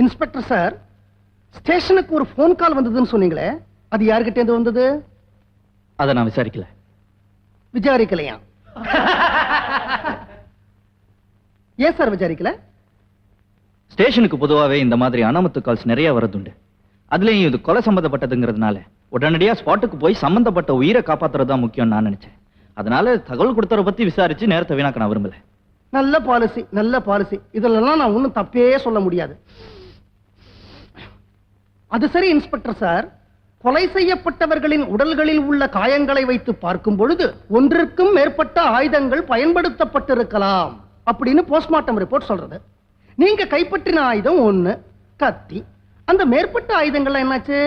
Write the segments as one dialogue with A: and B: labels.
A: Inspector sir, ஸ்டேஷனுக்கு ஒரு phone call வந்ததுன்னு சொன்னீங்களே, அது யார்கிட்ட இருந்து வந்தது?
B: அதை நான் விசாரிக்கல.
A: விசாரிக்கலையா? ஏன் சார் விசாரிக்கல?
B: ஸ்டேஷனுக்கு பொதுவாகவே இந்த மாதிரி அனாமத்து கால்ஸ் நிறைய வரதுண்டு. அதுலயும் இது கொலை சம்பந்தப்பட்டதுங்கிறதுனால உடனடியா ஸ்பாட்டுக்கு போய் சம்பந்தப்பட்ட உயிரை காப்பாத்துறது தான் முக்கியம் நான் நினைச்சேன். அதனால தகவல் கொடுத்தவரை பத்தி விசாரிச்சு நேரத்தை வீணாக்க நான் விரும்பல.
A: நல்ல பாலிசி, நல்ல பாலிசி. இதெல்லாம் நான் ஒன்னும் தப்பே சொல்ல முடியாது. அது சரி இன்ஸ்பெக்டர் சார், கொலை செய்யப்பட்டவர்களின் உடல்களில் உள்ள காயங்களை வைத்து பார்க்கும் பொழுது ஒன்றிற்கும் மேற்பட்ட ஆயுதங்கள் பயன்படுத்தப்பட்டிருக்கலாம் அப்படின்னு போஸ்ட்மார்ட்டம் ரிப்போர்ட் சொல்றது. நீங்க கைப்பற்றின ஆயுதம் ஒண்ணு, கத்தி. அந்த மேற்பட்ட ஆயுதங்கள்லாம் என்னாச்சு?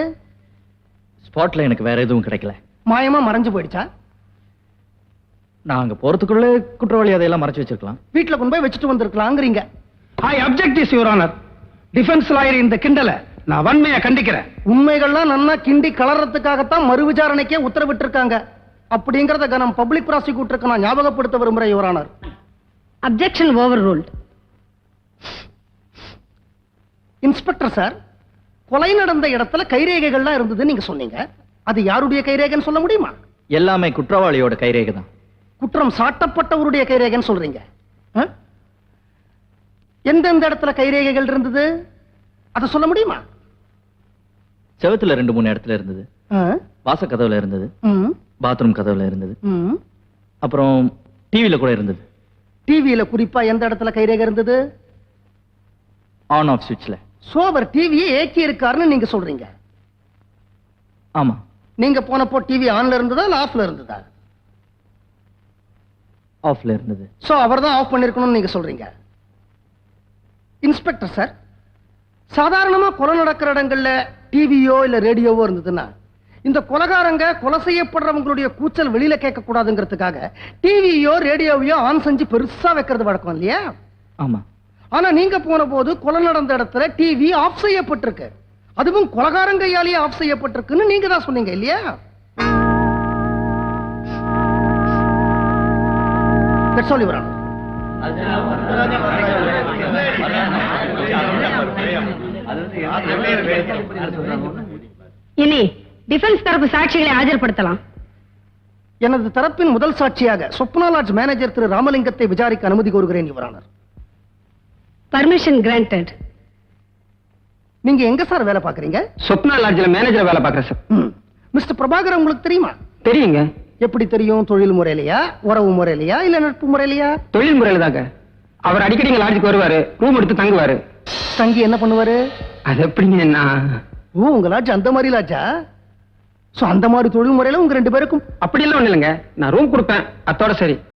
B: ஸ்பாட்ல எனக்கு வேற எதுவும் கிடைக்கல.
A: மாயமா மறைஞ்சு போயிடுச்சா?
B: நான் அங்க போறதுக்குள்ள குற்றவாளி அதையெல்லாம் மறைச்சு வச்சிருக்கலாம்.
A: வீட்டுல கொண்டு போய் வச்சுட்டு வந்திருக்கலாங்கிறீங்க.
C: I object this your honour. Defence lawyer இந்த கிண்டலை நான் வன்மையா கண்டிக்கிறேன்.
A: உண்மைகள்லாம் நன்னா கிண்டி கலர்றதுக்காகத்தான் மறு விசாரணைக்கே உத்தரவிட்டு இருக்காங்க. அப்படிங்கறத நான் பப்ளிக் ப்ராசிக்யூட்டருக்கு நான் ஞாபகப்படுத்த விரும்புறேன் your honour.
D: Objection over ruled.
A: Inspector sir, கொலை நடந்த இடத்துல கைரேகைகள்லாம் இருந்தது நீங்க சொன்னீங்க. அது யாருடைய கைரேகைன்னு சொல்ல முடியுமா?
B: எல்லாமே குற்றவாளியோட கைரேகை தான்.
A: குற்றம் சாட்டப்பட்டவருடைய கைரேகைன்னு சொல்றீங்க. எந்தெந்த இடத்துல கைரேகைகள் இருந்தது அதை சொல்ல முடியுமா?
B: செவத்துல 2-3 இடத்துல இருந்தது. வாச கதவுல இருந்தது, பாத்ரூம் கதவுல இருந்தது, அப்புறம் டிவில கூட இருந்தது.
A: டிவியில குறிப்பா எந்த இடத்துல கைரேகை இருந்தது?
B: On off சுவிட்ச்ல.
A: சோவர் டிவியை ஏக்கி இருக்காருன்னு நீங்க சொல்றீங்க.
B: ஆமா.
A: நீங்க போனப்போ டிவி ஆன்ல இருந்ததா இல்ல ஆஃப்ல இருந்ததா?
B: ஆஃப்ல இருந்தது.
A: சோ அவர்தான் ஆஃப் பண்ணிருக்கணும்னு நீங்க சொல்றீங்க. இன்ஸ்பெக்டர் சார், சாதாரணமா கொலை நடக்கிற இடங்கள்ல டிவியோ இல்ல ரேடியோவோ இருந்ததுன்னா இந்த கொலைகாரங்க கொலை செய்யப்படுறவங்களுடைய கூச்சல் வெளியில கேட்க கூடாதுங்கிறதுக்காக டிவியோ ரேடியோவையோ ஆன் செஞ்சு பெருசா வைக்கிறது வழக்கம் இல்லையா?
B: ஆமா.
A: ஆனா நீங்க போன போது கொலை நடந்த இடத்துல டிவி ஆஃப் செய்யப்பட்டிருக்கு. அதுவும் கொலைகாரங்கையாலேயே ஆஃப் செய்யப்பட்டிருக்குன்னு நீங்க தான் சொன்னீங்க இல்லையா? That's all, Your Honor.
D: இனி டிஃபென்ஸ் தரப்பு சாட்சிகளை ஆஜர்படுத்தலாம்.
A: எனது தரப்பின் முதல் சாட்சியாக சொப்னா லாட்ஜ் மேனேஜர் திரு ராமலிங்கத்தை விசாரிக்க அனுமதி கோருகிறேன் யுவர் ஆனர்.
D: Permission granted.
A: நீங்க எங்க சார் வேலை பாக்குறீங்க?
C: சொப்னா லாட்ஜ்ல மேனேஜர் வேலை பார்க்கறேன் சார்.
A: மிஸ்டர் பிரபாகர் உங்களுக்கு தெரியுமா?
C: தெரியுங்க.
A: எப்படி தெரியும்? தொழில் முறையிலையா, உறவு முறையிலையா, இல்ல நட்பு முறையிலையா?
C: தொழில் முறையில தாங்க. அவர் அடிக்கடி இங்க லாட்ஜுக்கு வருவாரு, ரூம் எடுத்து தங்குவாரு.
A: தங்கி என்ன பண்ணுவாரு?
C: அது எப்படிங்க? நான்
A: உங்க லாட்ஜ் அந்த மாதிரி லாட்ஜா? சோ அந்த மாதிரி தொழில் முறையில உங்க 2 பேருக்கும்
C: அப்படி எல்லாம் ஒண்ணு இல்லைங்க. நான் ரூம் கொடுப்பேன், அத்தோட சரி.